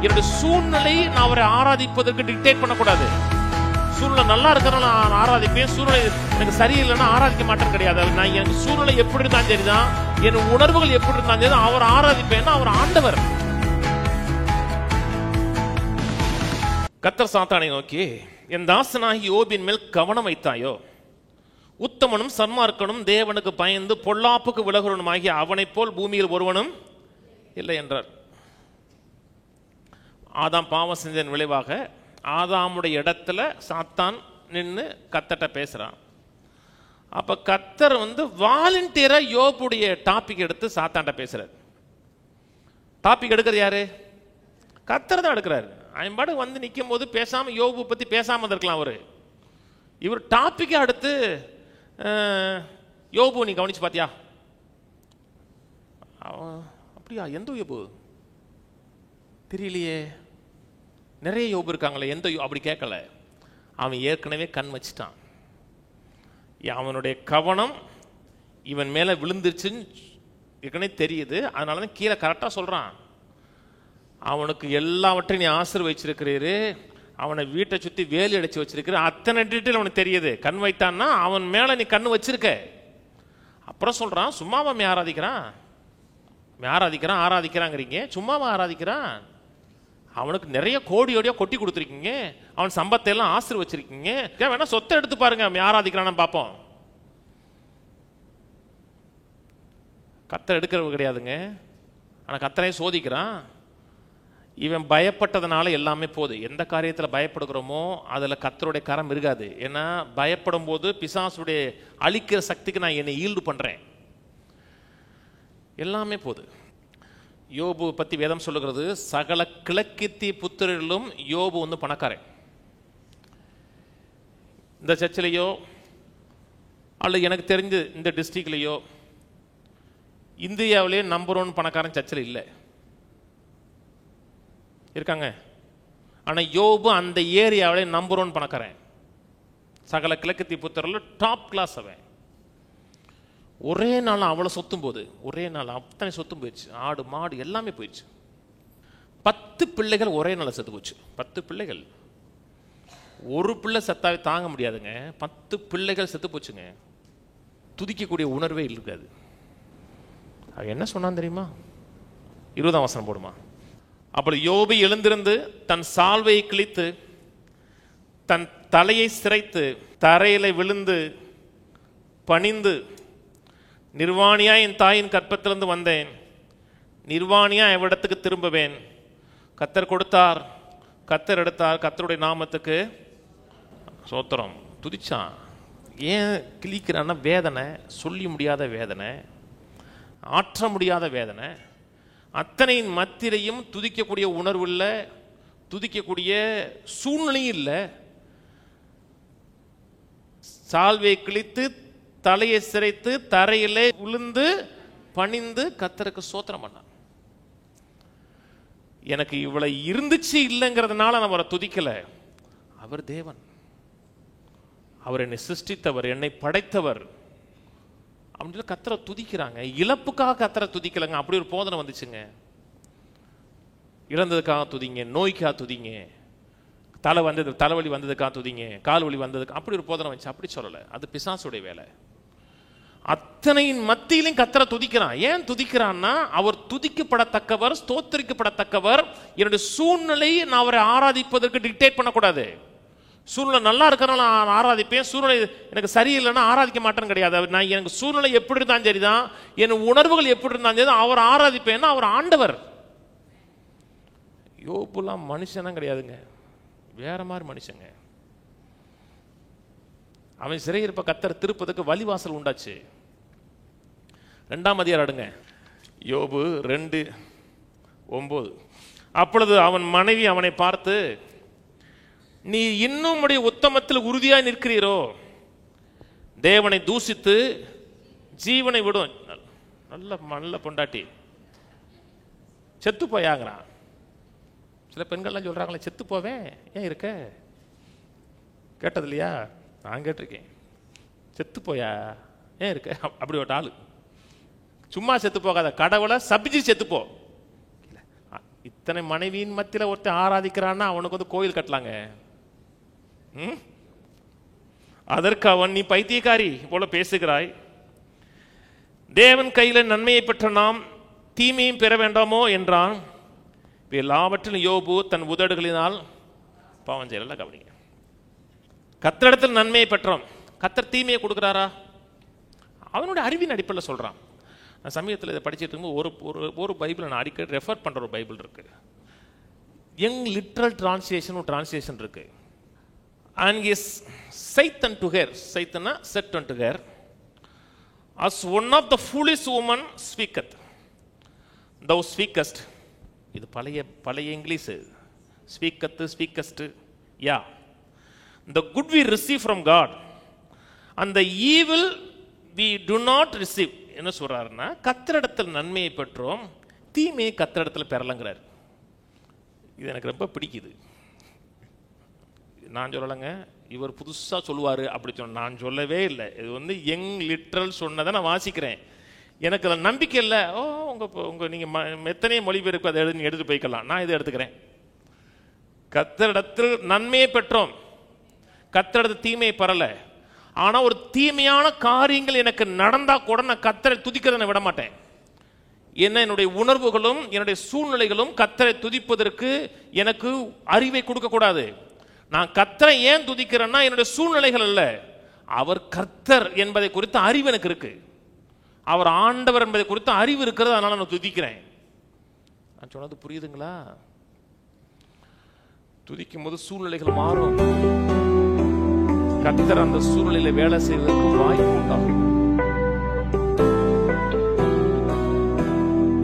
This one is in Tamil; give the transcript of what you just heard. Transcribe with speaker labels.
Speaker 1: என்னுடைய சூழ்நிலை நான் அவரை ஆராதிப்பதற்கு டிக்டேட் பண்ணக்கூடாது. சூழ்நிலை நல்லா இருக்கிறனால நான் ஆராதிப்பேன், சூழ்நிலை எனக்கு சரியில்லைன்னா ஆராதிக்க மாட்டேன்னு கிடையாது. நான் என் சூழ்நிலை எப்படி இருந்தாலும் சரிதான், என் உணர்வுகள் எப்படி இருந்தாலும் சரிதான், அவர் ஆராதிப்பேன்னா அவர் ஆண்டவர். கர்த்தர் சாத்தானை நோக்கி, என் தாசனாகி யோபின் மேல் கவனம் வைத்தாயோ? உத்தமனும் சன்மார்க்கனும் தேவனுக்கு பயந்து பொல்லாப்புக்கு விலகுவனுமாகிய அவனை போல் பூமியில் ஒருவனும் இல்லை என்றார். ஆதாம் பாவம் செஞ்சதன் விளைவாக ஆதாமுடைய இடத்துல சாத்தான் நின்று கர்த்தர்ட்ட பேசுறான். அப்ப கர்த்தர் வாலண்டியரா யோபுடைய டாபிக் எடுத்து சாத்தான்ட்ட பேசுறாரு. டாபிக் எடுக்கிறது யாரு? கர்த்தர் தான் எடுக்கிறாரு. அவன் பாடு நிற்கும் போது பேசாம யோபு பத்தி பேசாம இருக்கலாம். இவர் டாபிக்கை அடுத்து, யோபு நீ கவனிச்சு பாத்தியா? அப்படியா? எந்த யோபு தெரியலையே, நிறைய யோபு இருக்காங்களே, எந்த அப்படி கேட்கல. அவன் ஏற்கனவே கண் வச்சுட்டான். அவனுடைய கவனம் இவன் மேல விழுந்துருச்சுன்னு ஏற்கனவே தெரியுது. அதனாலதான் கீழே கரெக்டா சொல்றான். அவனுக்கு எல்லாவற்றையும் நீ ஆசீர்வதிச்சிருக்கிறீரு, அவனை வீட்டை சுத்தி வேலி அடிச்சு வச்சிருக்கிற, அத்தனை டீட்டெயில் அவனுக்கு தெரியுது. கண் வைத்தான்னா அவன் மேல நீ கண்ணு வச்சிருக்க. அப்புறம் சொல்றான், சும்மாவா ஆராதிக்கிறான்? ஆராதிக்கிறாங்கிறீங்க, சும்மாவா ஆராதிக்கிறான்? அவனுக்கு நிறைய கோடியோடியா கொட்டி கொடுத்துருக்கீங்க, அவன் சம்பத்தை எல்லாம் ஆசீர்வச்சிருக்கீங்க, வேணா சொத்தை எடுத்து பாருங்க, ஆராதிக்கிறான்னு பார்ப்போம். கர்த்தர் எடுக்கிறது கிடையாதுங்க, ஆனா கர்த்தரை சோதிக்கிறான். இவன் பயப்பட்டதுனால எல்லாமே போகுது. எந்த காரியத்தில் பயப்படுகிறோமோ அதில் கர்த்தருடைய கரம் இருக்காது. ஏன்னா பயப்படும் போது பிசாசுடைய அழிக்கிற சக்திக்கு நான் என்னை ஈல்டு பண்றேன், எல்லாமே போகுது. யோபு பத்தி வேதம் சொல்லுகிறது, சகல கிழக்கித்தி புத்திரர்களும் யோபு பணக்காரன். இந்த சர்ச்சிலையோ அல்லது எனக்கு தெரிஞ்சு இந்த டிஸ்ட்ரிக்ட்லையோ இந்தியாவிலேயே நம்பர் 1 பணக்காரன் சர்ச்சில் இல்லை, இருக்காங்க. ஆனா யோபு அந்த ஏரியாவிலே நம்பர் 1 பணக்காரன். சகல கிழக்கத்தி புத்திரர்கள் டாப் கிளாஸ். அவன் ஒரே நாள் அவ்வளவு சொத்தும் போது, ஒரே நாள் அத்தனை சொத்தும் போயிடுச்சு, ஆடு மாடு எல்லாமே போயிடுச்சு. 10 பிள்ளைகள் ஒரே நாள் செத்து போச்சு. 10 பிள்ளைகள், ஒரு பிள்ளை செத்தாவே தாங்க முடியாதுங்க. 10 பிள்ளைகள் செத்து போச்சுங்க. துதிக்கக்கூடிய உணர்வே இருக்காது. அவன் என்ன சொன்னான் தெரியுமா? 20ஆம் வசனம் போடுமா. அப்படி யோபு எழுந்திருந்து தன் சால்வையை கிழித்து தன் தலையை சிரைத்து தரையில விழுந்து பணிந்து, நிர்வாணியா என் தாயின் கற்பத்திலிருந்து வந்தேன், நிர்வாணியா எவ்விடத்துக்கு திரும்புவேன். கர்த்தர் கொடுத்தார், கர்த்தர் எடுத்தார், கர்த்தருடைய நாமத்துக்கு சோத்திரம். துதிச்சான். ஏன் கிழிக்கிறான்னா வேதனை, சொல்லி முடியாத வேதனை, ஆற்ற முடியாத வேதனை. அத்தனையின் மத்தியிலையும் துதிக்கக்கூடிய உணர்வு இல்லை, துதிக்கக்கூடிய சூழ்நிலையும் இல்லை. சால்வை கிழித்து தலையை சிரைத்து தரையிலே விழுந்து பணிந்து கர்த்தருக்கு சோத்திரம் பண்ணான். எனக்கு இவ்வளவு இருந்துச்சு இல்லைங்கிறதுனால நான் அவரை துதிக்கல. அவர் தேவன், அவர் என்னை சிருஷ்டித்தவர், என்னை படைத்தவர் அப்படின்னு கர்த்தரை துதிக்கிறாங்க. இழப்புக்காக கர்த்தரை துதிக்கலங்க. அப்படி ஒரு போதனை வந்துச்சுங்க. இழந்ததுக்காக துதிங்க, நோய்க்காக துதிங்க, தலைவலி வந்ததுக்காக துதிங்க, கால் வலி வந்ததுக்கு, அப்படி ஒரு போதனை வந்துச்சு. அப்படி சொல்லலை, அது பிசாசுடைய வேலை. அத்தனையின் மத்தியிலும் கர்த்தரை துதிக்கிறான். ஏன் துதிக்கிறான்னா அவர் துதிக்கப்படத்தக்கவர், ஸ்தோத்திரிக்கப்படத்தக்கவர். என்னுடைய சூழ்நிலையை நான் அவரை ஆராதிப்பதற்கு டிக்டேட் பண்ணக்கூடாது. சூழ்நிலை நல்லா இருக்கிறனால நான் ஆராதிப்பேன், சூழ்நிலை எனக்கு சரியில்லைன்னா ஆராதிக்க மாட்டேன்னு கிடையாது. நான் எனக்கு சூழ்நிலை எப்படி இருந்தாலும் சரிதான், என் உணர்வுகள் எப்படி இருந்தாலும் சரிதான், அவர் ஆராதிப்பேன்னா அவர் ஆண்டவர். யோபுலாம் மனுஷனா கிடையாதுங்க, வேற மாதிரி மனுஷங்க. அவன் சிறையிருப்ப கர்த்தர் திருப்பதுக்கு வழிவாசல் உண்டாச்சு. 2ஆம் அதிகாரம் அடுங்க, யோபு 2:9. அப்பொழுது அவன் மனைவி அவனை பார்த்து, நீ இன்னும் உடைய உத்தமத்தில் உறுதியாய் நிற்கிறீரோ? தேவனை தூசித்து ஜீவனை விடும். நல்ல பொண்டாட்டி செத்து போயாங்கிறான். சில பெண்கள்லாம் சொல்றாங்களே, செத்து போவேன் ஏன் இருக்க? கேட்டது இல்லையா? நான் கேட்டிருக்கேன். செத்து போயா ஏன் இருக்க? அப்படி ஒரு ஆளு. சும்மா செத்து போகாத, கடவுளை சபிச்சு செத்துப்போ. இத்தனை மனைவியின் மத்தியில் ஒருத்தர் ஆராதிக்கிறான்னா அவனுக்கு வந்து கோயில் கட்டலாங்க. அதற்கு அவன், நீ பைத்தியக்காரி போல பேசுகிறாய், தேவன் கையில் நன்மையை பெற்ற நாம் தீமையும் பெற வேண்டாமோ என்றான். எல்லாவற்றிலும் யோபு தன் உதடுகளினால் பாவம் செய்யல. கவனிங்க, கர்த்தரிடத்தில் நன்மையை பெற்றோம், கர்த்தர் தீமையை கொடுக்குறாரா? அவனுடைய அறிவின் அடிப்படையில் சொல்றான். நான் சமயத்தில் இதை படிச்சுட்டு இருக்கும்போது ஒரு பைபிள் நான் அடிக்கடி ரெஃபர் பண்ணுற ஒரு பைபிள் இருக்கு. யங் லிட்ரல் டிரான்ஸ்லேஷன் ஒரு டிரான்ஸ்லேஷன் இருக்கு. And he saith unto her, saithana said unto her, as one of the foolish women speaketh, thou speakest. இது பழைய English. speakest, yeah, the good we receive from God and the evil we do not receive. என்ன சொல்றாருன்னா, கர்த்தரிடத்தில் நன்மையை பெற்றோம், தீமையை கர்த்தரிடத்தில் பெறலங்கிறார். இது எனக்கு ரொம்ப பிடிக்குது. நான் சொல்லலைங்க, இவர் புதுசாக சொல்லுவார் அப்படி சொன்ன, நான் சொல்லவே இல்லை. இது வந்து யங் லிட்ரல் சொன்னதை நான் வாசிக்கிறேன். எனக்கு அதில் நம்பிக்கை இல்லை. உங்கள் நீங்கள் எத்தனை மொழிபெயர்ப்பு அதை எடுத்து போய்க்கலாம், நான் இதை எடுத்துக்கிறேன். கர்த்தரிடத்தில் நன்மையை பெற்றோம், கர்த்தரிடத்தில் தீமையை பெறலை. ஆனால் ஒரு தீமையான காரியங்கள் எனக்கு நடந்தால் கூட நான் கர்த்தரை துதிக்கிறதை நான் விட மாட்டேன். என்ன, என்னுடைய உணர்வுகளும் என்னுடைய சூழ்நிலைகளும் கர்த்தரை துதிப்பதற்கு எனக்கு அறிவை கொடுக்கக்கூடாது. நான் கர்த்தரை ஏன் துதிக்கிறேன்னா, என்னுடைய சூழ்நிலைகள் அல்ல, அவர் கர்த்தர் என்பதை குறித்த அறிவு எனக்கு இருக்கு, அவர் ஆண்டவர் என்பதை குறித்த அறிவு இருக்கிறது, அதனால நான் துதிக்கிறேன். நான் சொன்னது புரியுதுங்களா? துதிக்கும் போது சூழ்நிலைகள் மாறும், கர்த்தர் அந்த சூழ்நிலையில வேலை செய்வதற்கு வாய்ப்பு உண்டாகும்.